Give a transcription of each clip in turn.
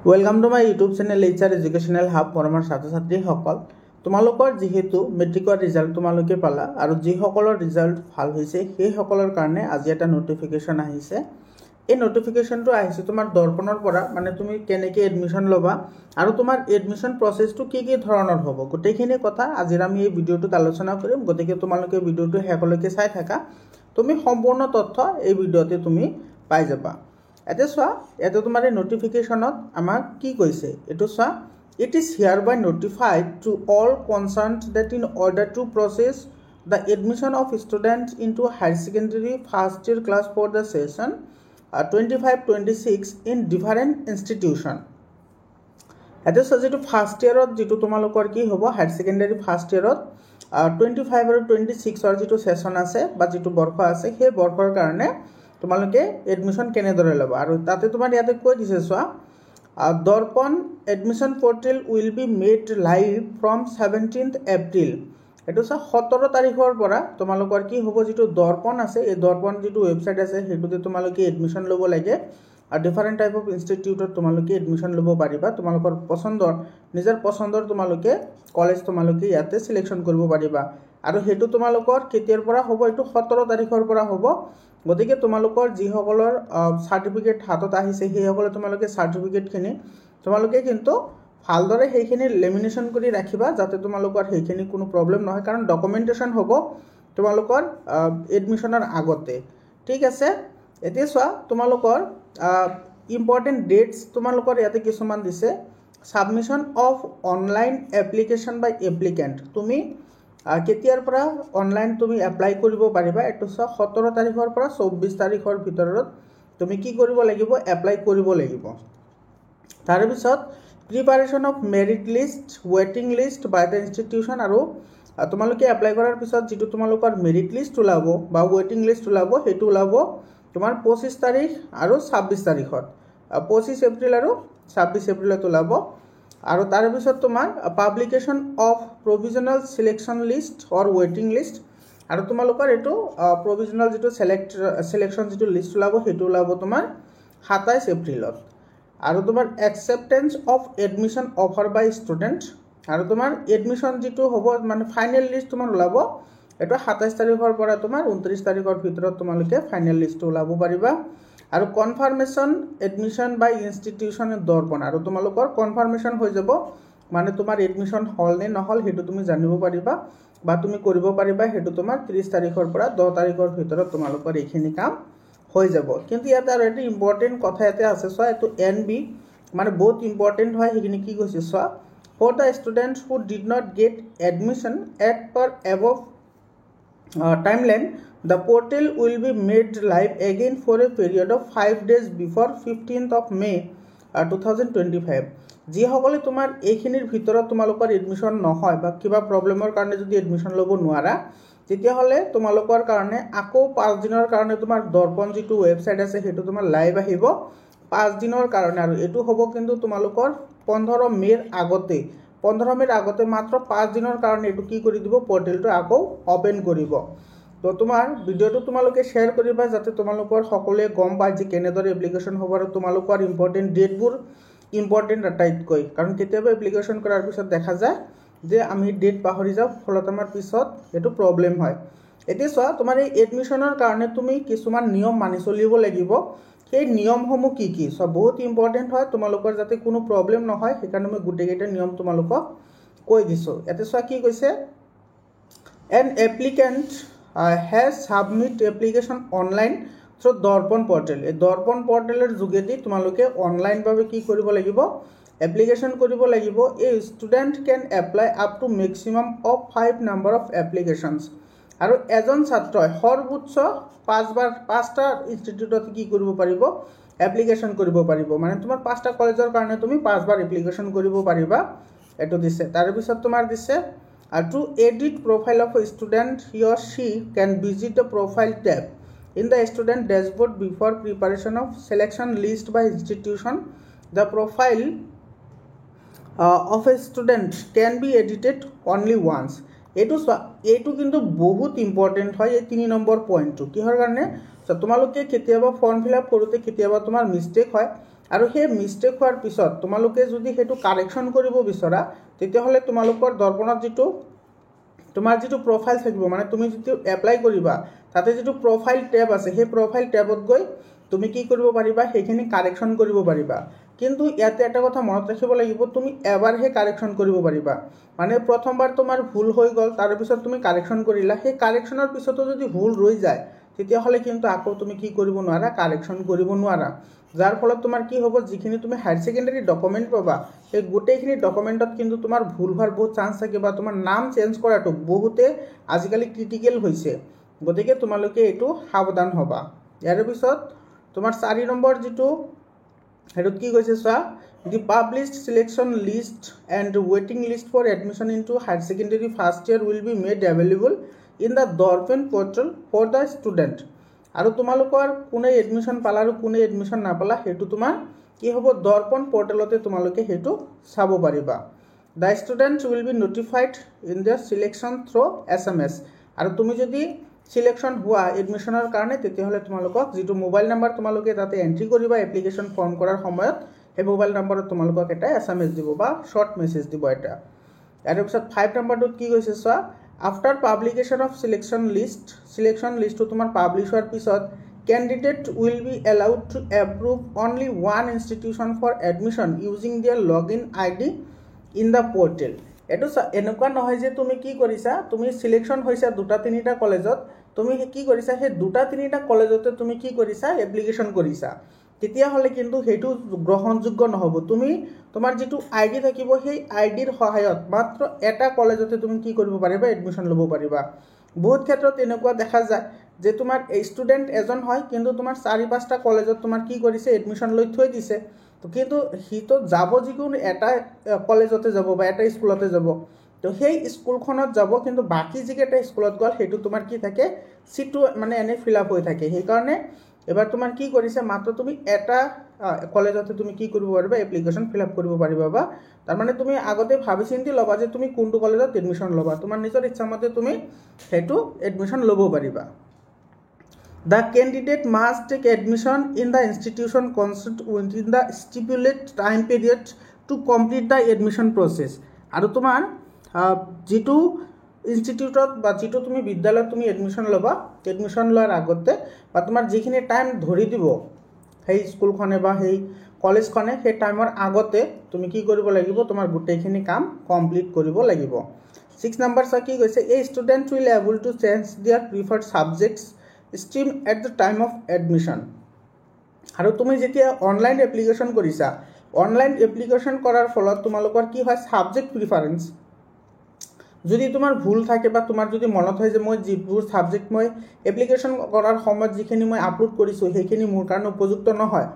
Welcome to my YouTube channel HR educational hub মৰমৰ ছাত্ৰ ছাত্ৰীসকল তোমালোকৰ যেহেতু মেট্ৰিকৰ ৰিজাল্ট তোমালোকে পালা আৰু যিসকলৰ ৰিজাল্ট ভাল হৈছে সেইসকলৰ কাৰণে আজি এটা নটিফিকেশ্যন আহিছে। এই নটিফিকেশ্যনটো আহিছে তোমাৰ দৰ্পণৰ পৰা, মানে তুমি কেনেকৈ এডমিশ্যন ল'বা আৰু তোমাৰ এডমিশ্যন প্ৰচেছটো কি ধৰণৰ হ'ব গোটেইখিনি কথা আজি আমি এই ভিডিঅ'টোত আলোচনা কৰিম। গতিকে তোমালোকে ভিডিঅ'টো শেষলৈকে চাই থাকা, তুমি সম্পূৰ্ণ তথ্য এই ভিডিঅ'তে তুমি পাই যাবা। এতিয়া চোৱা, ইয়াতে তোমাৰ এই নটিফিকেশ্যনত আমাক কি কৈছে এইটো চোৱা। It is hereby notified to all concerned that in order to process the admission of student into higher secondary first year class for the session 25-26 in different institution. এতিয়া চোৱা, যিটো ফাৰ্ষ্ট ইয়েৰত যিটো তোমালোকৰ কি হ'ব, higher secondary first ইয়েৰত 25 আৰু 26ৰ যিটো session আছে বা যিটো বৰ্ষ আছে, সেই বৰ্ষৰ কাৰণে তোমালোকে এডমিশ্যন কেনেদৰে ল'বা। আৰু তাতে তোমাৰ ইয়াতে কৈ দিছে চোৱা, Darpan admission portal will be made live from 17 April. এইটো চোৱা 17 তাৰিখৰ পৰা তোমালোকৰ কি হ'ব, যিটো দৰ্পণ আছে এই দৰ্পণ যিটো ৱেবছাইট আছে সেইটোতে তোমালোকে এডমিশ্যন ল'ব লাগে। আৰু ডিফাৰেণ্ট টাইপ অফ ইনষ্টিটিউটত তোমালোকে এডমিশ্যন ল'ব পাৰিবা। তোমালোকৰ পচন্দৰ নিজৰ পচন্দৰ তোমালোকে কলেজ তোমালোকে ইয়াতে চিলেকশ্যন কৰিব পাৰিবা। আৰু সেইটো তোমালোকৰ কেতিয়াৰ পৰা হ'ব, এইটো 17 তাৰিখৰ পৰা হ'ব। গতিকে তোমালোকৰ যিসকলৰ চাৰ্টিফিকেট হাতত আহিছে সেইসকলে তোমালোকে চাৰ্টিফিকেটখিনি তোমালোকে কিন্তু ভালদৰে সেইখিনি লেমিনেশ্যন কৰি ৰাখিবা, যাতে তোমালোকৰ সেইখিনি কোনো প্ৰব্লেম নহয়, কাৰণ ডকুমেণ্টেশ্যন হ'ব তোমালোকৰ এডমিশ্যনৰ আগতে। ঠিক আছে, এতিয়া চোৱা তোমালোকৰ ইম্পৰ্টেণ্ট ডেটছ তোমালোকৰ ইয়াতে কিছুমান দিছে। Submission of online application by applicant, তুমি কেতিয়াৰ পৰা অনলাইন তুমি এপ্লাই কৰিব পাৰিবা। এইটো চোৱা 17 তাৰিখৰ পৰা 24 তাৰিখৰ ভিতৰত তুমি কি কৰিব লাগিব, এপ্লাই কৰিব লাগিব। তাৰপিছত প্ৰিপাৰেশ্যন অফ মেৰিট লিষ্ট, ৱেটিং লিষ্ট বাই দ্য ইনষ্টিটিউশ্যন, আৰু তোমালোকে এপ্লাই কৰাৰ পিছত যিটো তোমালোকৰ মেৰিট লিষ্ট ওলাব বা ৱেটিং লিষ্ট ওলাব, সেইটো ওলাব তোমাৰ 25 তাৰিখ আৰু 26 তাৰিখত, 25 এপ্ৰিল আৰু 26 এপ্ৰিলত ওলাব। আৰু তাৰপিছত তোমাৰ publication of provisional selection list or ৱেটিং লিষ্ট, আৰু তোমালোকৰ এইটো প্ৰভিজনেল যিটো চিলেকশ্যন যিটো লিষ্ট ওলাব সেইটো ওলাব তোমাৰ 27 এপ্ৰিলত। আৰু তোমাৰ acceptance of admission offer by student, আৰু তোমাৰ এডমিশ্যন যিটো হ'ব মানে ফাইনেল লিষ্ট তোমাৰ ওলাব, এইটো 27 তাৰিখৰ পৰা তোমাৰ 29 তাৰিখৰ ভিতৰত তোমালোকে ফাইনেল লিষ্টটো ওলাব পাৰিবা। আৰু কনফাৰ্মেশ্যন এডমিশ্যন বাই ইনষ্টিটিউশ্যন দৰ্পণ, আৰু তোমালোকৰ কনফাৰ্মেশ্যন হৈ যাব, মানে তোমাৰ এডমিশ্যন হ'ল নে নহ'ল সেইটো তুমি জানিব পাৰিবা বা তুমি কৰিব পাৰিবা। সেইটো তোমাৰ 30 তাৰিখৰ পৰা 10 তাৰিখৰ ভিতৰত তোমালোকৰ এইখিনি কাম হৈ যাব। কিন্তু ইয়াতে আৰু এটা ইম্পৰ্টেণ্ট কথা ইয়াতে আছে চোৱা, এইটো NB মানে বহুত ইম্পৰ্টেণ্ট হয়। সেইখিনি কি কৈছে চোৱা, for the student who did not get admission at par above timeline, the portal will be made live again for a period of 5 days before 15th of May 2025. যিসকলে তোমাৰ এইখিনিৰ ভিতৰত তোমালোকৰ এডমিশ্যন নহয় বা কিবা প্ৰব্লেমৰ কাৰণে যদি এডমিশ্যন ল'ব নোৱাৰা, তেতিয়াহ'লে তোমালোকৰ কাৰণে আকৌ 5 দিনৰ কাৰণে তোমাৰ দৰ্পণ যিটো ৱেবছাইট আছে সেইটো তোমাৰ লাইভ আহিব 5 দিনৰ কাৰণে। আৰু এইটো হ'ব কিন্তু তোমালোকৰ 15 মে'ৰ আগতে, 15 মে'ৰ আগতে মাত্ৰ 5 দিনৰ কাৰণে এইটো কি কৰি দিব, পৰ্টেলটো আকৌ অ'পেন কৰিব। তো তোমাৰ ভিডিঅ'টো তোমালোকে শ্বেয়াৰ কৰিবা, যাতে তোমালোকৰ সকলোৱে গম পায় যে কেনেদৰে এপ্লিকেশ্যন হ'ব। আৰু তোমালোকৰ ইম্পৰ্টেণ্ট ডেটবোৰ ইম্পৰ্টেণ্ট আটাইতকৈ, কাৰণ কেতিয়াবা এপ্লিকেশ্যন কৰাৰ পিছত দেখা যায় যে আমি ডেট পাহৰি যাওঁ, ফলত আমাৰ পিছত এইটো প্ৰব্লেম হয়। এতিয়া চোৱা, তোমাৰ এই এডমিশ্যনৰ কাৰণে তুমি কিছুমান নিয়ম মানি চলিব লাগিব। সেই নিয়মসমূহ কি কি চোৱা, বহুত ইম্পৰ্টেণ্ট হয়, তোমালোকৰ যাতে কোনো প্ৰব্লেম নহয় সেইকাৰণে মই গোটেইকেইটা নিয়ম তোমালোকক কৈ দিছোঁ। ইয়াতে চোৱা কি কৈছে, N applicant has submit application online through Darpan portal. এই দৰ্পণ পৰ্টেলৰ যোগেদি তোমালোকে অনলাইনভাৱে কি কৰিব লাগিব, এপ্লিকেশ্যন কৰিব লাগিব। এই student can apply up to maximum of 5 number of applications, আৰু এজন ছাত্ৰই সৰ্বোচ্চ 5টা ইনষ্টিটিউটত কি কৰিব পাৰিব, এপ্লিকেশ্যন কৰিব পাৰিব। মানে তোমাৰ 5টা কলেজৰ কাৰণে তুমি 5 বাৰ এপ্লিকেশ্যন কৰিব পাৰিবা, এইটো দিছে। তাৰপিছত তোমাৰ দিছে to edit profile of student he or she can visit the profile tab in the student dashboard before preparation of selection list by institution. The profile of a student can be edited only once. এইটো কিন্তু বহুত important হয়, এই 3 number পইণ্টটো। কিহৰ কাৰণে, তোমালোকে কেতিয়াবা ফৰ্ম ফিল আপ কৰোঁতে কেতিয়াবা তোমাৰ মিষ্টেক হয়, আৰু সেই মিষ্টেক হোৱাৰ পিছত তোমালোকে যদি সেইটো কাৰেকশ্যন কৰিব বিচৰা তেতিয়াহ'লে তোমালোকৰ দৰ্পণত তোমাৰ যিটো প্ৰফাইল থাকিব মানে তুমি যিটো এপ্লাই কৰিবা তাতে যিটো প্ৰফাইল টেব আছে সেই প্ৰফাইল টেবত গৈ তুমি কি কৰিব পাৰিবা সেইখিনি কাৰেকশ্যন কৰিব পাৰিবা কিন্তু ইয়াতে এটা কথা মনত ৰাখিব লাগিব তুমি এবাৰহে কাৰেকশ্যন কৰিব পাৰিবা মানে প্ৰথমবাৰ তোমাৰ ভুল হৈ গ'ল তাৰপিছত তুমি কাৰেকশ্যন কৰিলা সেই কাৰেকশ্যনৰ পিছতো যদি ভুল ৰৈ যায় তেতিয়াহ'লে কিন্তু আকৌ তুমি কি কৰিব নোৱাৰা কাৰেকশ্যন কৰিব নোৱাৰা যাৰ ফলত তোমাৰ কি হ'ব যিখিনি তুমি হায়াৰ ছেকেণ্ডাৰী ডকুমেণ্ট পাবা সেই গোটেইখিনি ডকুমেণ্টত কিন্তু তোমাৰ ভুল হোৱাৰ বহুত চান্স থাকে বা তোমাৰ নাম চেঞ্জ কৰাটো বহুতে আজিকালি ক্ৰিটিকেল হৈছে গতিকে তোমালোকে এইটো সাৱধান হ'বা ইয়াৰ পিছত তোমাৰ 4 নম্বৰ যিটো হেৰুত কি কৈছে চোৱা the published selection list and ৱেটিং list for admission into higher secondary first year will be made available in the Darpan portal for the student আৰু তোমালোকৰ কোনে এডমিশ্যন পালা আৰু কোনে এডমিশ্যন নাপালা সেইটো তোমাৰ কি হ'ব দৰ্পণ পৰ্টেলতে তোমালোকে সেইটো চাব পাৰিবা the student will be notified in the selection through SMS আৰু তুমি যদি সিলেকশ্যন হোৱা এডমিশ্যনৰ কাৰণে তেতিয়াহ'লে তোমালোকক যিটো মোবাইল নাম্বাৰ তোমালোকে তাতে এণ্ট্ৰি কৰিবা এপ্লিকেশ্যন ফৰ্ম কৰাৰ সময়ত সেই মোবাইল নাম্বাৰত তোমালোকক এটা SMS দিব বা শ্বৰ্ট মেছেজ দিব এটা ইয়াৰ পিছত 5 নম্বৰটোত কি কৈছে চোৱা আফটাৰ পাব্লিকেশ্যন অফ সিলেকশ্যন লিষ্টটো তোমাৰ পাব্লিছ হোৱাৰ পিছত candidate will be allowed to approve only one institution for admission using their log in ID in the portal এইটো এনেকুৱা নহয় যে তুমি কি কৰিছা তুমি সিলেকশ্যন হৈছা 2-3টা কলেজত তুমি কি কৰিছা সেই 2-3টা কলেজতে তুমি কি কৰিছা এপ্লিকেশ্যন কৰিছা তেতিয়াহ'লে কিন্তু সেইটো গ্ৰহণযোগ্য নহ'ব তুমি তোমাৰ যিটো ID থাকিব সেই IDৰ সহায়ত মাত্ৰ এটা কলেজতে তুমি কি কৰিব পাৰিবা এডমিশ্যন ল'ব পাৰিবা বহুত ক্ষেত্ৰত এনেকুৱা দেখা যায় যে তোমাৰ ষ্টুডেণ্ট এজন হয় কিন্তু তোমাৰ 4-5টা কলেজত তোমাৰ কি কৰিছে এডমিশ্যন লৈ থৈ দিছে তো কিন্তু সিটো যাব যিকোনো এটা কলেজতে যাব বা এটা স্কুলতে যাব তো সেই স্কুলখনত যাব কিন্তু বাকি যিকেইটা স্কুলত গ'ল সেইটো তোমাৰ কি থাকে সিটটো মানে এনে ফিল আপ হৈ থাকে সেইকাৰণে এবাৰ তোমাৰ কি কৰিছে মাত্ৰ তুমি এটা কলেজতে তুমি কি কৰিব পাৰিবা এপ্লিকেশ্যন ফিল আপ কৰিব পাৰিবা বা তাৰমানে তুমি আগতে ভাবি চিন্তি ল'বা যে তুমি কোনটো কলেজত এডমিশ্যন ল'বা তোমাৰ নিজৰ ইচ্ছামতে তুমি সেইটো এডমিশ্যন ল'ব পাৰিবা The candidate must take admission in the institution consent within the stipulated time period to complete the admission process. আৰু তোমাৰ যিটো ইনষ্টিটিউটত বা যিটো তুমি বিদ্যালয়ত তুমি এডমিশ্যন ল'বা এডমিশ্যন লোৱাৰ আগতে বা তোমাৰ যিখিনি টাইম ধৰি দিব সেই স্কুলখনে বা সেই কলেজখনে সেই টাইমৰ আগতে তুমি কি কৰিব লাগিব তোমাৰ গোটেইখিনি কাম কমপ্লিট কৰিব লাগিব 6 নম্বৰ চা কি কৈছে এই student will able to change their preferred subjects stream at the time of admission আৰু তুমি যেতিয়া অনলাইন এপ্লিকেশ্যন কৰিছা অনলাইন এপ্লিকেশ্যন কৰাৰ ফলত তোমালোকৰ কি হয় সাবজেক্ট প্ৰিফাৰেন্স যদি তোমাৰ ভুল থাকে বা তোমাৰ যদি মনত হয় যে মই যিবোৰ সাবজেক্ট মই এপ্লিকেশ্যন কৰাৰ সময়ত যিখিনি মই আপলোড কৰিছোঁ সেইখিনি মোৰ কাৰণে উপযুক্ত নহয়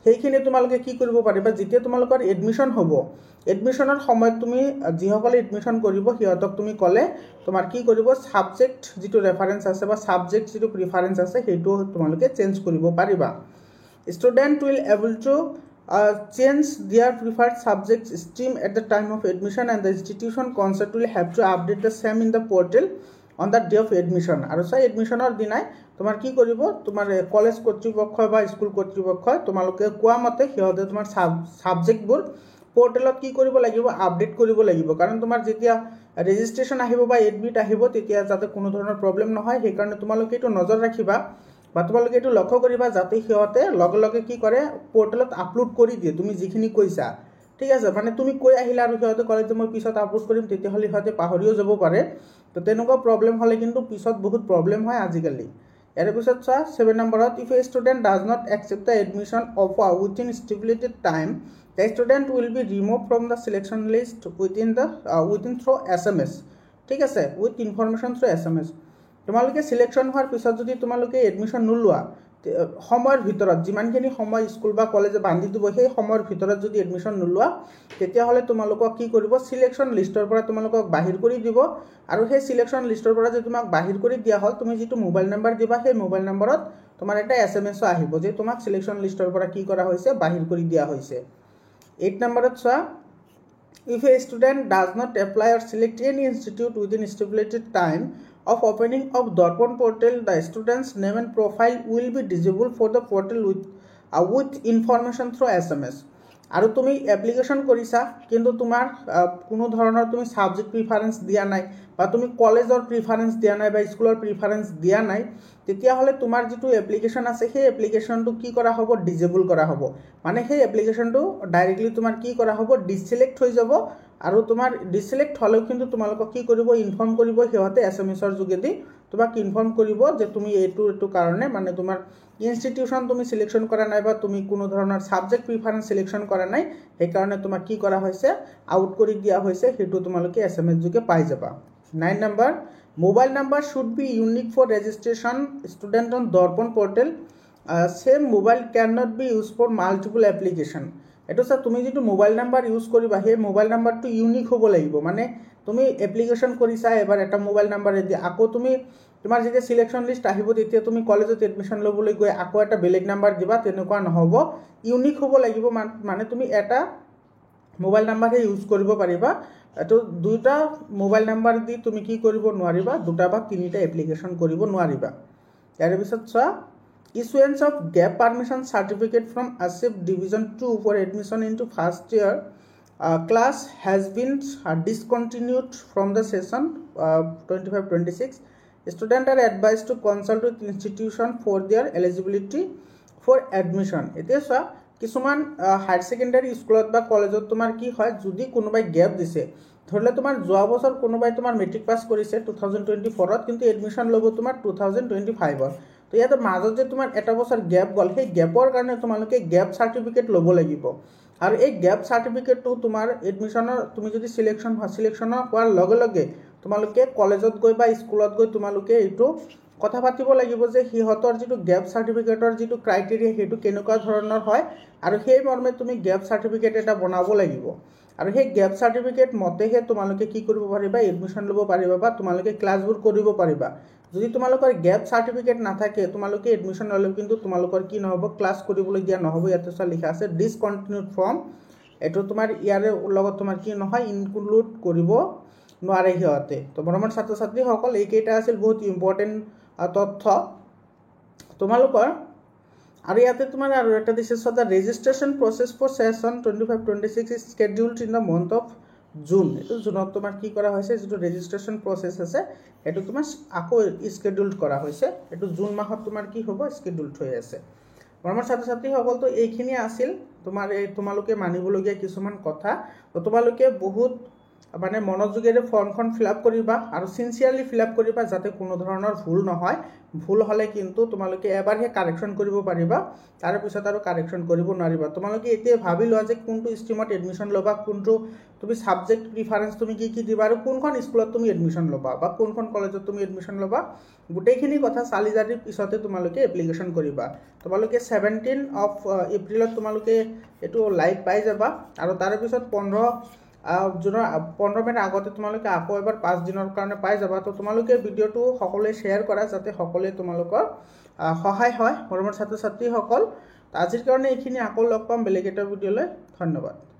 সেইখিনি তোমালোকে কি কৰিব পাৰিবা যেতিয়া তোমালোকৰ এডমিশ্যন হ'ব এডমিশ্যনৰ সময়ত তুমি যিসকলে এডমিশ্যন কৰিব সিহঁতক তুমি ক'লে তোমাৰ কি কৰিব সাবজেক্ট যিটো ৰেফাৰেন্স আছে বা সাবজেক্ট যিটো প্ৰিফাৰেন্স আছে সেইটো তোমালোকে চেঞ্জ কৰিব পাৰিবা student will able to change their preferred subject stream at the time of admission and the institution concerned will have to update the same in the portal on the day of admission আৰু চাই এডমিশ্যনৰ দিনাই তোমাৰ কি কৰিব তোমাৰ college কৰ্তৃপক্ষ বা স্কুল কৰ্তৃপক্ষই তোমালোকে কোৱা মতে সিহঁতে তোমাৰ ছাবজেক্টবোৰ পৰ্টেলত কি কৰিব লাগিব আপডেট কৰিব লাগিব কাৰণ তোমাৰ যেতিয়া ৰেজিষ্ট্ৰেশ্যন আহিব বা এডমিট আহিব তেতিয়া যাতে কোনো ধৰণৰ প্ৰব্লেম নহয় সেইকাৰণে তোমালোকে এইটো নজৰ ৰাখিবা বা তোমালোকে এইটো লক্ষ্য কৰিবা যাতে সিহঁতে লগে লগে কি কৰে পৰ্টেলত আপলোড কৰি দিয়ে তুমি যিখিনি কৈছা ঠিক আছে মানে তুমি কৈ আহিলা আৰু সিহঁতে ক'লে যে মই পিছত আপলোড কৰিম তেতিয়াহ'লে সিহঁতে পাহৰিও যাব পাৰে তো তেনেকুৱা প্ৰব্লেম হ'লে কিন্তু পিছত বহুত প্ৰব্লেম হয় আজিকালি ইয়াৰ পিছত চোৱা 7 নম্বৰত if a student does not accept the admission offer within stipulated time the student will be removed from the selection list within through SMS ঠিক আছে with information through SMS তোমালোকে সিলেকশ্যন হোৱাৰ পিছত যদি তোমালোকে এডমিশ্যন নোলোৱা সময়ৰ ভিতৰত যিমানখিনি সময় স্কুল বা কলেজে বান্ধি দিব সেই সময়ৰ ভিতৰত যদি এডমিশ্যন নোলোৱা তেতিয়াহ'লে তোমালোকক কি কৰিব সিলেকশ্যন লিষ্টৰ পৰা তোমালোকক বাহিৰ কৰি দিব আৰু সেই সিলেকশ্যন লিষ্টৰ পৰা যদি তোমাক বাহিৰ কৰি দিয়া হ'ল তুমি যিটো মোবাইল নাম্বাৰ দিবা সেই মোবাইল নাম্বাৰত তোমাৰ এটা SMS আহিব যে তোমাক সিলেকশ্যন লিষ্টৰ পৰা কি কৰা হৈছে বাহিৰ কৰি দিয়া হৈছে 8 নম্বৰত চোৱা if a student does not apply or select any institute within stipulated time of opening of Darpan portal the student's name and profile will be disabled for the portal with with information through SMS আৰু তুমি application কৰিছা কিন্তু তোমাৰ কোনো ধৰণৰ তুমি subject preference দিয়া নাই বা তুমি কলেজৰ প্ৰিফাৰেঞ্চ দিয়া নাই বা স্কুলৰ প্ৰিফাৰেঞ্চ দিয়া নাই তেতিয়াহ'লে তোমাৰ যিটো এপ্লিকেশ্যন আছে সেই এপ্লিকেশ্যনটো কি কৰা হ'ব ডিজেবল কৰা হ'ব মানে সেই এপ্লিকেশ্যনটো ডাইৰেক্টলি তোমাৰ কি কৰা হ'ব ডিছচিলেক্ট হৈ যাব আৰু তোমাৰ ডিছচিলেক্ট হ'লেও কিন্তু তোমালোকক কি কৰিব ইনফৰ্ম কৰিব সিহঁতে SMS-ৰ যোগেদি তোমাক ইনফৰ্ম কৰিব যে তুমি এইটো কাৰণে মানে তোমাৰ ইনষ্টিটিউশ্যন তুমি সিলেকশ্যন কৰা নাই বা তুমি কোনো ধৰণৰ ছাবজেক্ট প্ৰিফাৰেঞ্চ সিলেকশ্যন কৰা নাই সেইকাৰণে তোমাক কি কৰা হৈছে আউট কৰি দিয়া হৈছে সেইটো তোমালোকে SMS যোগে পাই যাবা 9 নম্বৰ mobile number should be unique for registration student on Darpan portal same mobile can not be use for multiple application এইটো স্যাৰ তুমি যিটো মোবাইল নাম্বাৰ ইউজ কৰিবা সেই মোবাইল নাম্বাৰটো ইউনিক হ'ব লাগিব মানে তুমি এপ্লিকেশ্যন কৰিছা এবাৰ এটা মোবাইল নাম্বাৰ দি আকৌ তুমি তোমাৰ যেতিয়া সিলেকশ্যন লিষ্ট আহিব তেতিয়া তুমি কলেজত এডমিশ্যন ল'বলৈ গৈ আকৌ এটা বেলেগ নাম্বাৰ দিবা তেনেকুৱা নহ'ব ইউনিক হ'ব লাগিব মানে তুমি এটা মোবাইল নাম্বাৰহে ইউজ কৰিব পাৰিবা এইটো দুটা মোবাইল নাম্বাৰ দি তুমি কি কৰিব নোৱাৰিবা দুটা বা তিনিটা এপ্লিকেশ্যন কৰিব নোৱাৰিবা ইয়াৰ পিছত চোৱা issuance of gap permission certificate from ASIP division 2 for admission into first year class has been discontinued from the session 25-26 students are advised to consult with institution for their eligibility for admission এতিয়া চোৱা কিছুমান higher secondary স্কুলত বা কলেজত তোমাৰ কি হয় যদি কোনোবাই গ্যাপ দিছে ধৰলে তোমাৰ যোৱা বছৰ কোনোবাই তোমাৰ মেট্ৰিক পাস কৰিছে 2024 ত কিন্তু এডমিশন ল'ব তোমাৰ 2025 ত তো ইয়াতে মাজত যে তোমাৰ এটা বছৰ গ্যাপ গল সেই গ্যাপৰ কাৰণে তোমালোকে গ্যাপ সাৰ্টিফিকেট ল'ব লাগিব আৰু এই গ্যাপ সাৰ্টিফিকেটটো তোমাৰ এডমিশনৰ তুমি যদি সিলেকশ্যনৰ হোৱাৰ লগে লগে তোমালোকে কলেজত গৈ বা স্কুলত গৈ তোমালোকে এইটো কথা পাতিব লাগিব যে হিহঁতৰ যিটো গ্যাপ সাৰ্টিফিকেটৰ যিটো ক্ৰাইটেৰিয়া সেইটো কেনেকুৱা ধৰণৰ হয় আৰু সেই মৰ্মে তুমি গ্যাপ সাৰ্টিফিকেট এটা বনাব লাগিব আৰু সেই গ্যাপ সাৰ্টিফিকেট মতেহে তোমালোকে কি কৰিব পাৰিবা এডমিশন ল'ব পাৰিবা বা তোমালোকে ক্লাছবোৰ কৰিব পাৰিবা যদি তোমালোকৰ গ্যাপ সাৰ্টিফিকেট নাথাকে তোমালোকে এডমিশন ল'লে কিন্তু তোমালোকৰ কি নহব ক্লাছ কৰিবলৈ দিয়া নহব ইয়াতে চা লিখা আছে ডিসকন্টিনিউড ফ্ৰম এটো তোমাৰ ইয়াৰে লগত তোমাৰ কি নহয় ইনক্লুড কৰিব নোৱাৰে হিহঁতে তো মৰমৰ ছাত্ৰ ছাত্ৰীসকল এইকেইটা আছিল বহুত ইম্পৰ্টেন্ট তথ্য তোমালোকৰ আৰু ইয়াতে তোমাৰ আৰু এটা দিছে সদা registration process for session 25-26 is scheduled in the month of June এটো জুনত তোমাৰ কি কৰা হৈছে যেটো ৰেজিষ্ট্ৰেচন প্ৰসেস আছে এটো তোমাৰ আকৌ স্কেডিউলড কৰা হৈছে এটো জুন মাহত তোমাৰ কি হ'ব স্কেডিউলড হৈ আছে মৰমৰ ছাত্ৰ ছাত্ৰীসকল তো এইখিনি আছিল তোমাৰ এই তোমালোকে মানিবলগীয়া কিছুমান কথা তো তোমালোকে বহুত মানে মনোযোগেৰে ফৰ্মখন ফিলআপ কৰিবা আৰু সিনসিয়াৰলি ফিলআপ কৰিবা যাতে কোনো ধৰণৰ ভুল নহয় ভুল হলে কিন্তু তোমালোকে এবাৰহে কাৰেকচন কৰিব পাৰিবা তাৰ পিছত আৰু কাৰেকচন কৰিব নোৱাৰিবা তোমালোকে এতিয়া ভাবি লোৱা যে কোনটো ষ্ট্ৰীমত এডমিশন লবা কোনটো তুমি সাবজেক্ট প্ৰিফাৰেন্স তুমি কি দিবা আৰু কোনখন স্কুলত তুমি এডমিশন লবা বা কোনখন কলেজত তুমি এডমিশন লবা গুটেইখিনি কথা চালি জাৰি পিছতে তোমালোকে এপ্লিকেশন কৰিবা তোমালোকে 17 অফ এপ্ৰিলত তোমালোকে এটো লাইভ পাই যাবা আৰু তাৰ পিছত 15 মিনিট আগতে তোমালোকে আকৌ এবাৰ 5 দিনৰ কাৰণে পাই যাবা তো তোমালোকে ভিডিওটো সকলোৱে শেয়াৰ কৰা যাতে সকলোৱে তোমালোকৰ সহায় হয় মৰমৰ ছাত্ৰ ছাত্ৰীসকল আজিৰ কাৰণে এইখিনি আকৌ লগ পাম বেলেগ এটা ভিডিওলৈ ধন্যবাদ